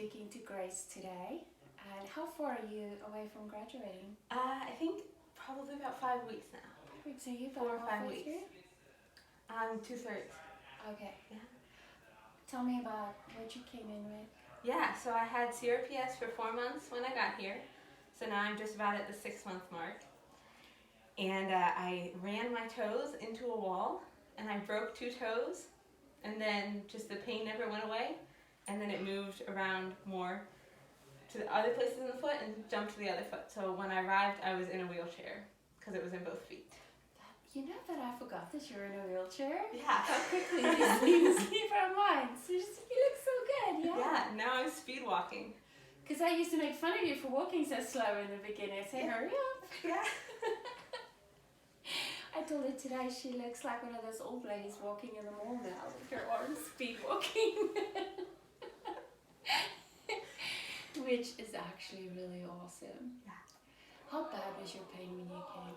speaking to Grace today. And how far are you away from graduating? I think probably about 5 weeks now. So you 4 or 5 halfway weeks. through? I'm 2/3. Okay. Yeah. Tell me about what you came in with. Yeah, so I had CRPS for 4 months when I got here. So now I'm just about at the 6-month mark. And I ran my toes into a wall and I broke 2 toes. And then just the pain never went away. And then it moved around more to the other places in the foot and jumped to the other foot. So when I arrived, I was in a wheelchair because it was in both feet. You know that I forgot that you're in a wheelchair? Yeah. How quickly you sleep our minds. You look so good, yeah? Yeah, now I'm speed walking. Because I used to make fun of you for walking so slow in the beginning. I'd say, hurry up. Yeah. I told her today she looks like one of those old ladies walking in the mall now with her arms speed walking. Which is actually really awesome. Yeah. How bad was your pain when you came?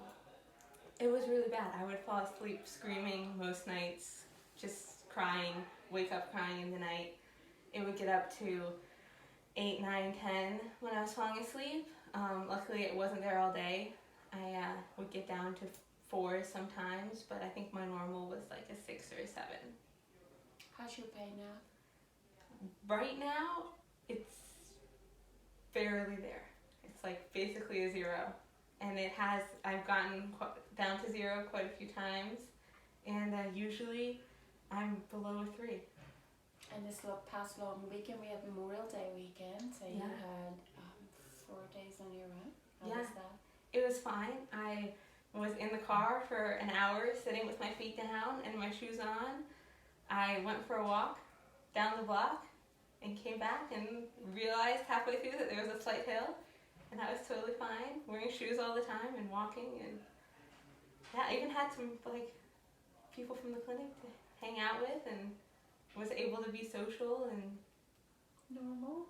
It was really bad. I would fall asleep screaming most nights, just crying, wake up crying in the night. It would get up to 8, 9, 10 when I was falling asleep. Luckily it wasn't there all day. I would get down to 4 sometimes, but I think my normal was like a 6 or a 7. How's your pain now? Right now, it's barely there. It's like basically a 0. And I've gotten down to 0 quite a few times, and usually I'm below a 3. And this past long weekend, we had Memorial Day weekend, so you Yeah. had 4 days on your own. How Yeah. was that? It was fine. I was in the car for an hour sitting with my feet down and my shoes on. I went for a walk down the block and came back and realized halfway through that there was a slight hill, and I was totally fine, wearing shoes all the time and walking. And yeah, I even had some people from the clinic to hang out with and was able to be social and normal.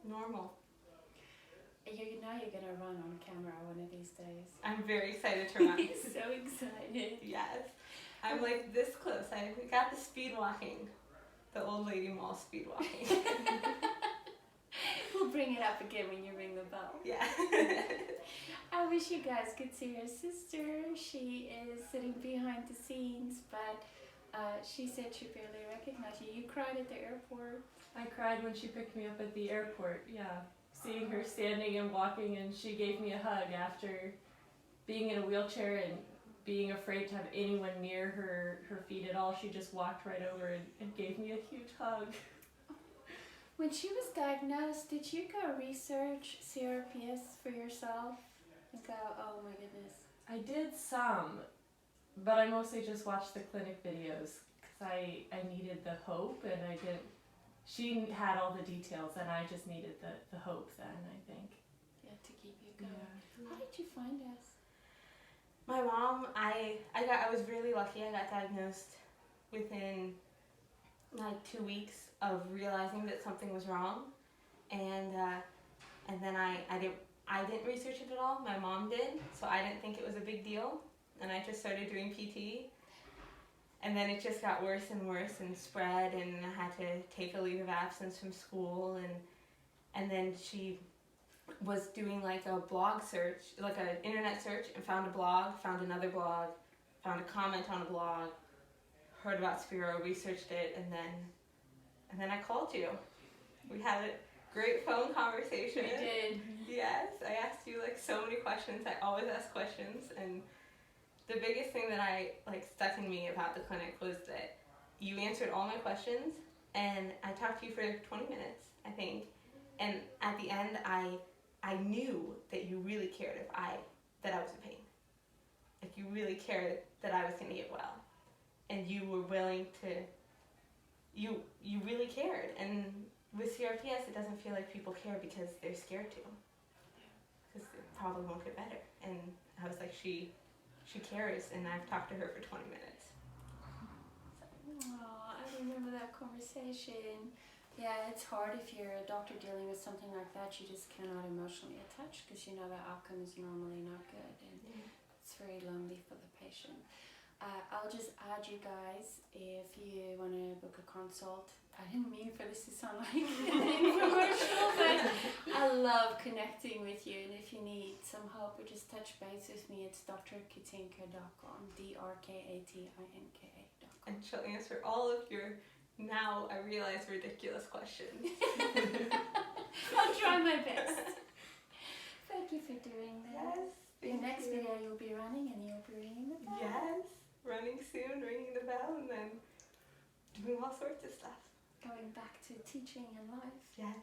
Now you're going to run on camera one of these days. I'm very excited to run. So excited. Yes. I'm like this close. I got the speed walking. The old lady mall speed walking. We'll bring it up again when you ring the bell. Yeah. I wish you guys could see her sister. She is sitting behind the scenes, but she said she barely recognized you. You cried at the airport. I cried when she picked me up at the airport, yeah. Seeing her standing and walking, and she gave me a hug after being in a wheelchair and being afraid to have anyone near her feet at all. She just walked right over and gave me a huge hug. When she was diagnosed, did you go research CRPS for yourself and go, oh my goodness? I did some, but I mostly just watched the clinic videos because I needed the hope, and I didn't. She had all the details, and I just needed the hope then, I think. Yeah, to keep you going. Yeah. How did you find us? My mom, I was really lucky. I got diagnosed within like 2 weeks of realizing that something was wrong, and then I didn't research it at all. My mom did, so I didn't think it was a big deal, and I just started doing PT. And then it just got worse and worse and spread, and I had to take a leave of absence from school, and then she was doing like a blog search, like an internet search, and found a blog, found another blog, found a comment on a blog, heard about Spero, researched it, and then I called you. We had a great phone conversation. We did. Yes, I asked you like so many questions. I always ask questions, and the biggest thing that stuck in me about the clinic was that you answered all my questions, and I talked to you for 20 minutes, I think. And at the end, I knew that you really cared that I was in pain. Like you really cared that I was going to get well, and you were willing to. You really cared, and with CRPS, it doesn't feel like people care because they're scared to, because it probably won't get better. And I was like, she cares, and I've talked to her for 20 minutes. Oh, I remember that conversation. Yeah, it's hard if you're a doctor dealing with something like that. You just cannot emotionally attach because you know the outcome is normally not good, and it's very lonely for the patient. I'll just add you guys, if you want to book a consult. I didn't mean for this to sound like an infomercial, but love connecting with you, and if you need some help or just touch base with me, it's drkatinka.com, drkatinka.com. And she'll answer all of your, now I realize, ridiculous questions. I'll try my best. Thank you for doing that. Yes. Your next video you'll be running and you'll be ringing the bell. Yes. Running soon, ringing the bell, and then doing all sorts of stuff. Going back to teaching and life. Yes.